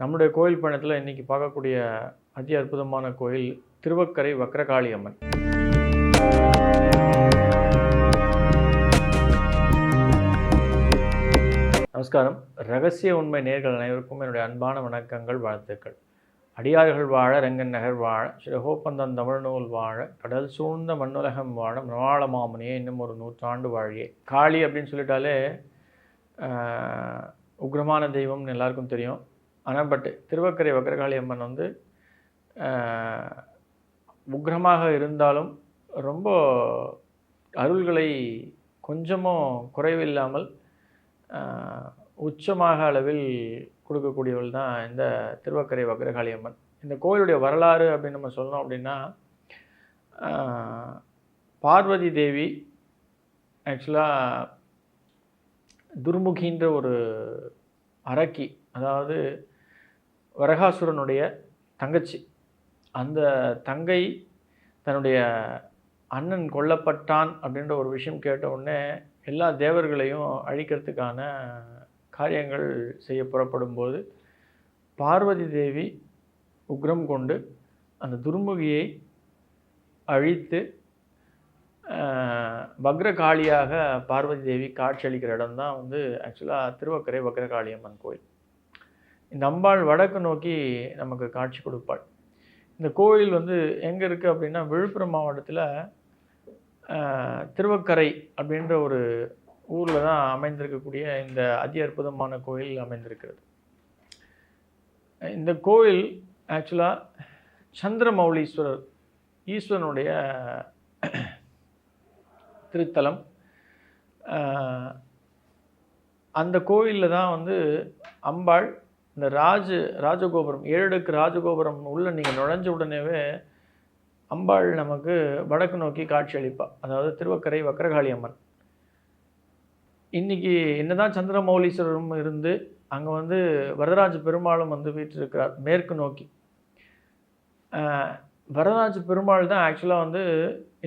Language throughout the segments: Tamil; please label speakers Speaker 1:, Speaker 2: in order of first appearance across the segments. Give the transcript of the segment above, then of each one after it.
Speaker 1: நம்முடைய கோயில் பயணத்தில் இன்றைக்கி பார்க்கக்கூடிய அதி அற்புதமான கோயில் திருவக்கரை வக்ரகாளி அம்மன். நமஸ்காரம். ரகசிய உண்மை நேர்கள் அனைவருக்கும் என்னுடைய அன்பான வணக்கங்கள், வாழ்த்துக்கள். அடியார்கள் வாழ, ரங்கன் நகர் வாழ, சிறகோப்பந்தன் தமிழ்நூல் வாழ, கடல் சூழ்ந்த மண்ணுலகம் வாழ, மணவாள மாமுனியே இன்னும் ஒரு 100 ஆண்டு வாழியே. காளி அப்படின்னு சொல்லிட்டாலே உக்ரமான தெய்வம்னு எல்லாருக்கும் தெரியும். ஆனால் திருவக்கரை வக்ரகாளி அம்மன் வந்து உக்ரமாக இருந்தாலும் ரொம்ப அருள்களை கொஞ்சமும் குறைவில்லாமல் உச்சமாக அளவில் கொடுக்கக்கூடியவள் தான் இந்த திருவக்கரை வக்ரகாளி அம்மன். இந்த கோயிலுடைய வரலாறு அப்படின்னு நம்ம சொல்லணும் அப்படின்னா, பார்வதி தேவி ஆக்சுவலாக துர்முகின்ற ஒரு அரக்கி, அதாவது வரகாசுரனுடைய தங்கச்சி. அந்த தங்கை தன்னுடைய அண்ணன் கொல்லப்பட்டான் அப்படின்ற ஒரு விஷயம் கேட்ட உடனே எல்லா தேவர்களையும் அழிக்கிறதுக்கான காரியங்கள் செய்ய புறப்படும் போது பார்வதி தேவி உக்ரம் கொண்டு அந்த துர்முகியை அழித்து வக்ரகாளியாக பார்வதி தேவி காட்சியளிக்கிற இடம் தான் வந்து ஆக்சுவலாக திருவக்கரை வக்ரகாளி அம்மன் கோயில். இந்த அம்பாள் வடக்கு நோக்கி நமக்கு காட்சி கொடுப்பாள். இந்த கோயில் வந்து எங்கே இருக்குது அப்படின்னா, விழுப்புரம் மாவட்டத்தில் திருவக்கரை அப்படின்ற ஒரு ஊரில் தான் அமைந்திருக்கக்கூடிய இந்த அதி அற்புதமான கோயில் அமைந்திருக்கிறது. இந்த கோயில் ஆக்சுவலாக சந்திரமௌலீஸ்வரர் ஈஸ்வரனுடைய திருத்தலம். அந்த கோயிலில் தான் வந்து அம்பாள் இந்த ராஜகோபுரம் 7 அடுக்கு ராஜகோபுரம் உள்ள நீங்கள் நுழைஞ்ச உடனேவே அம்பாள் நமக்கு வடக்கு நோக்கி காட்சி அளிப்பாள். அதாவது திருவக்கரை வக்ரகாளி அம்மன். இன்றைக்கி என்னதான் சந்திரமௌலீஸ்வரரும் இருந்து அங்கே வந்து வரதராஜ பெருமாளும் வந்து வீற்றிருக்கிறார் மேற்கு நோக்கி. வரதராஜ பெருமாள் தான் ஆக்சுவலாக வந்து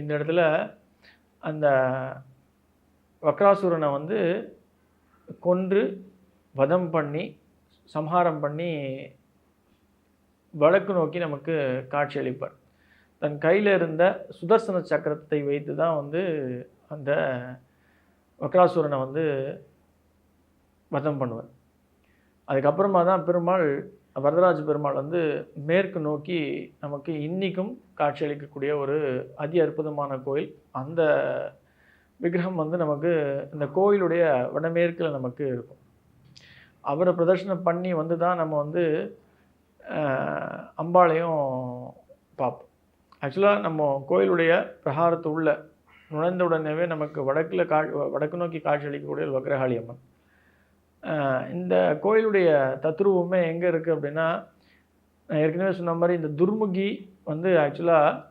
Speaker 1: இந்த இடத்துல அந்த வக்ராசுரனை வந்து கொன்று வதம் பண்ணி சம்ஹாரம் பண்ணி வடக்கு நோக்கி நமக்கு காட்சி அளிப்பார். தன் கையில் இருந்த சுதர்சன சக்கரத்தை வைத்து தான் வந்து அந்த வக்ராசுரனை வந்து வதம் பண்ணுவார். அதுக்கப்புறமா தான் பெருமாள் வரதராஜ பெருமாள் வந்து மேற்கு நோக்கி நமக்கு இன்றைக்கும் காட்சியளிக்கக்கூடிய ஒரு அதி அற்புதமான கோயில். அந்த விக்கிரகம் வந்து நமக்கு இந்த கோயிலுடைய வடமேற்கில் நமக்கு இருக்கும். அவரை பிரதர்ஷனம் பண்ணி வந்து தான் நம்ம வந்து அம்பாளையும் பார்ப்போம். ஆக்சுவலாக நம்ம கோயிலுடைய பிரகாரத்து உள்ள நுழைந்த உடனேவே நமக்கு வடக்கு நோக்கி காட்சி அளிக்கக்கூடிய வக்ரகாளி அம்மன். இந்த கோயிலுடைய தத்ரூபமே எங்கே இருக்குது அப்படின்னா, நான் ஏற்கனவே சொன்ன மாதிரி இந்த துர்முகி வந்து ஆக்சுவலாக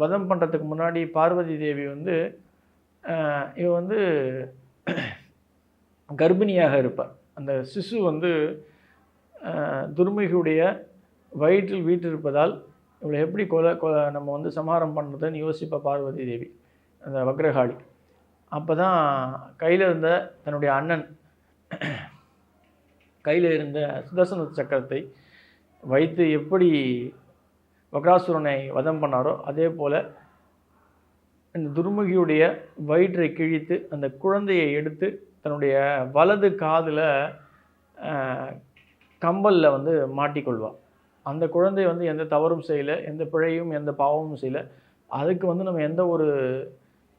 Speaker 1: வதம் பண்ணுறதுக்கு முன்னாடி பார்வதி தேவி வந்து இவ வந்து கர்ப்பிணியாக இருப்பார். அந்த சிசு வந்து துர்முகியுடைய வயிற்றில் வீற்றிருப்பதால் இவளை எப்படி நம்ம வந்து சம்ஹாரம் பண்ணுறதுன்னு யோசிப்பா பார்வதி தேவி, அந்த வக்ரகாளி. அப்போ தான் கையில் இருந்த தன்னுடைய அண்ணன் கையில் இருந்த சுதர்சன சக்கரத்தை வைத்து எப்படி வக்ராசுரனை வதம் பண்ணாரோ அதே போல் இந்த துர்முகியுடைய வயிற்றை கிழித்து அந்த குழந்தையை எடுத்து தன்னுடைய வலது காதில் கம்பலில் வந்து மாட்டிக்கொள்வாள். அந்த குழந்தை வந்து எந்த தவறும் செய்யலை, எந்த பிழையும் எந்த பாவமும் செய்யலை. அதுக்கு வந்து நம்ம எந்த ஒரு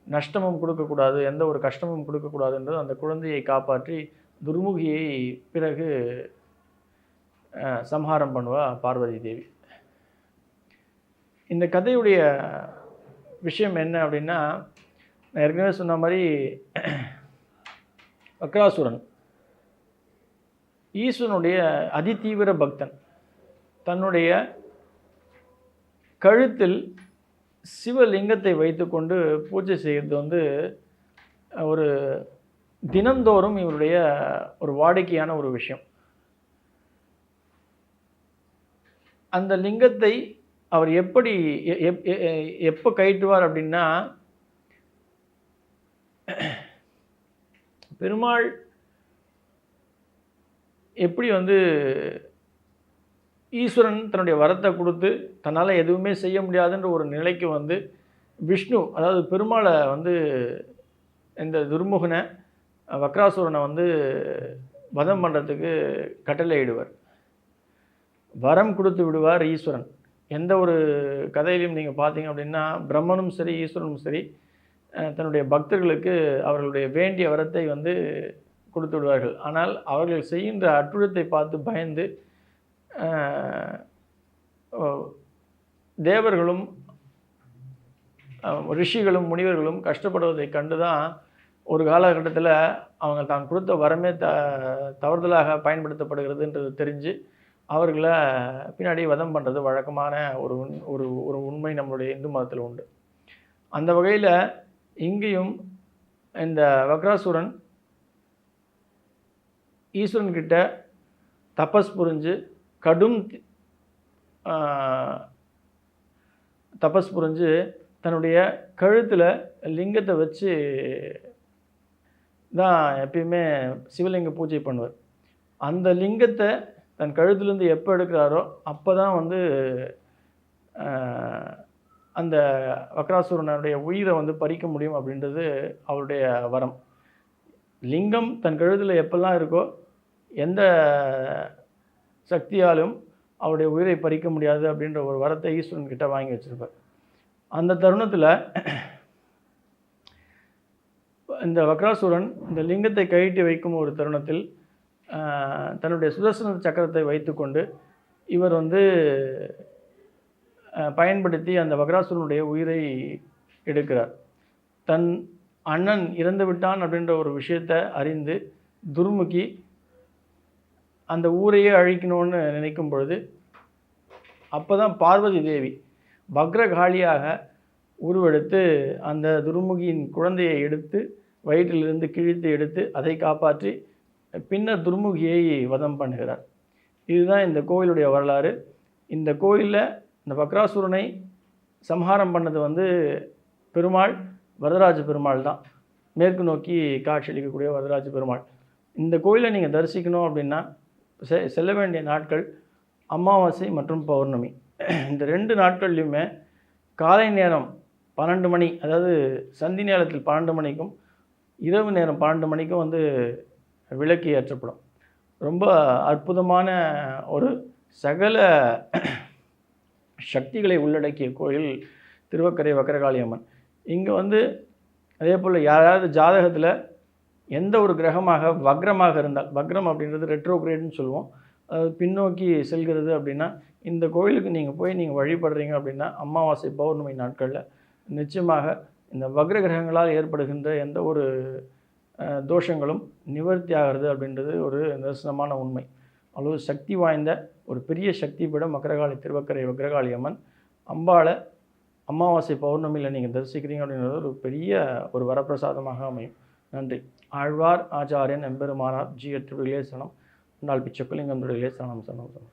Speaker 1: நஷ்டமும் கொடுக்கக்கூடாது, எந்த ஒரு கஷ்டமும் கொடுக்கக்கூடாதுன்றது அந்த குழந்தையை காப்பாற்றி துர்முகியை பிறகு சம்ஹாரம் பண்ணுவா பார்வதி தேவி. இந்த கதையுடைய விஷயம் என்ன அப்படின்னா, நான் ஏற்கனவே சொன்ன மாதிரி வக்ராசுரன் ஈஸ்வரனுடைய அதிதீவிர பக்தன். தன்னுடைய கழுத்தில் சிவலிங்கத்தை வைத்துக்கொண்டு பூஜை செய்கிறது வந்து ஒரு தினந்தோறும் இவருடைய ஒரு வாடிக்கையான ஒரு விஷயம். அந்த லிங்கத்தை அவர் எப்போ கயிற்றுவார் அப்படின்னா, பெருமாள் எப்படி வந்து ஈஸ்வரன் தன்னுடைய வரத்தை கொடுத்து தன்னால் எதுவுமே செய்ய முடியாதுன்ற ஒரு நிலைக்கு வந்து விஷ்ணு, அதாவது பெருமாளை வந்து இந்த துர்முகனை வக்ராசுரனை வந்து வதம் பண்ணுறதுக்கு கட்டளையிடுவார். வரம் கொடுத்து விடுவார் ஈஸ்வரன். எந்த ஒரு கதையிலையும் நீங்கள் பார்த்தீங்க அப்படின்னா பிரம்மனும் சரி ஈஸ்வரனும் சரி தன்னுடைய பக்தர்களுக்கு அவர்களுடைய வேண்டிய வரத்தை வந்து கொடுத்து விடுவார்கள். ஆனால் அவர்கள் செய்கின்ற அற்புதத்தை பார்த்து பயந்து தேவர்களும் ரிஷிகளும் முனிவர்களும் கஷ்டப்படுவதை கண்டு தான் ஒரு காலகட்டத்தில் அவங்க தான் கொடுத்த வரமே தவறுதலாக பயன்படுத்தப்படுகிறதுன்றது தெரிஞ்சு அவர்களை பின்னாடி வதம் பண்ணுறது வழக்கமான ஒரு ஒரு ஒரு உண்மை நம்மளுடைய இந்து மதத்தில் உண்டு. அந்த வகையில் இங்கேயும் இந்த வக்ராசுரன் ஈஸ்வரன்கிட்ட தபஸ் புரிஞ்சு கடும் தபஸ் புரிஞ்சு தன்னுடைய கழுத்தில் லிங்கத்தை வச்சு தான் எப்பயுமே சிவலிங்க பூஜை பண்ணுவார். அந்த லிங்கத்தை தன் கழுத்துலேருந்து எப்போ எடுக்கிறாரோ அப்போ தான் வந்து அந்த வக்ராசுரனுடைய உயிரை வந்து பறிக்க முடியும் அப்படின்றது அவருடைய வரம். லிங்கம் தன் கழுத்தில் எப்பெல்லாம் இருக்கோ எந்த சக்தியாலும் அவருடைய உயிரை பறிக்க முடியாது அப்படின்ற ஒரு வரத்தை ஈஸ்வரன் கிட்ட வாங்கி வச்சிருப்பார். அந்த தருணத்தில் இந்த வக்ராசுரன் இந்த லிங்கத்தை கழட்டி வைக்கும் ஒரு தருணத்தில் தன்னுடைய சுதர்சன சக்கரத்தை வைத்துக்கொண்டு இவர் வந்து பயன்படுத்தி அந்த வக்ராசுரனுடைய உயிரை எடுக்கிறார். தன் அண்ணன் இறந்து விட்டான் அப்படின்ற ஒரு விஷயத்தை அறிந்து துர்முகி அந்த ஊரையே அழிக்கணும்னு நினைக்கும் பொழுது அப்போ தான் பார்வதி தேவி வக்ரகாளியாக உருவெடுத்து அந்த துர்முகியின் குழந்தையை எடுத்து வயிற்றிலிருந்து கிழித்து எடுத்து அதை காப்பாற்றி பின்னர் துர்முகியை வதம் பண்ணுகிறார். இதுதான் இந்த கோயிலுடைய வரலாறு. இந்த கோயிலில் இந்த வக்ராசுரனை சம்ஹாரம் பண்ணது வந்து பெருமாள், வரதராஜ பெருமாள் தான். மேற்கு நோக்கி காட்சியளிக்கக்கூடிய வரதராஜ பெருமாள். இந்த கோயிலை நீங்கள் தரிசிக்கணும் அப்படின்னா செல்ல வேண்டிய நாட்கள் அமாவாசை மற்றும் பௌர்ணமி. இந்த 2 நாட்கள்லையுமே காலை நேரம் 12 மணி, அதாவது சந்தி நேரத்தில் 12 மணிக்கும் இரவு நேரம் 12 மணிக்கும் வந்து விளக்கு ஏற்றப்படும். ரொம்ப அற்புதமான ஒரு சகல சக்திகளை உள்ளடக்கிய கோயில் திருவக்கரை வக்ரகாளி அம்மன். இங்கே வந்து அதே போல் யாராவது ஜாதகத்தில் எந்த ஒரு கிரகமாக வக்ரமாக இருந்தால், வக்ரம் அப்படின்றது ரெட்ரோகிரேட்னு சொல்லுவோம், அதாவது பின்னோக்கி செல்கிறது அப்படின்னா இந்த கோயிலுக்கு நீங்கள் போய் நீங்கள் வழிபடுறீங்க அப்படின்னா அமாவாசை பௌர்ணமி நாட்களில் நிச்சயமாக இந்த வக்ர கிரகங்களால் ஏற்படுகின்ற எந்த ஒரு தோஷங்களும் நிவர்த்தி ஆகிறது அப்படின்றது ஒரு நிதர்சனமான உண்மை. அவ்வளவு சக்தி வாய்ந்த ஒரு பெரிய சக்தி பீடம் வக்ரகாளி திருவக்கரை வக்ரகாளி அம்மன். அம்பாளை அமாவாசை பௌர்ணமியில் நீங்கள் தரிசிக்கிறீங்க அப்படின்றது ஒரு பெரிய ஒரு வரப்பிரசாதமாக அமையும். நன்றி. ஆழ்வார் ஆச்சாரியன் எம்பெருமானார் ஜி திருவிலே சனம் நாள் பிச்சக்குலிங்கம் திருவிலே சனம் சனம் சனம்.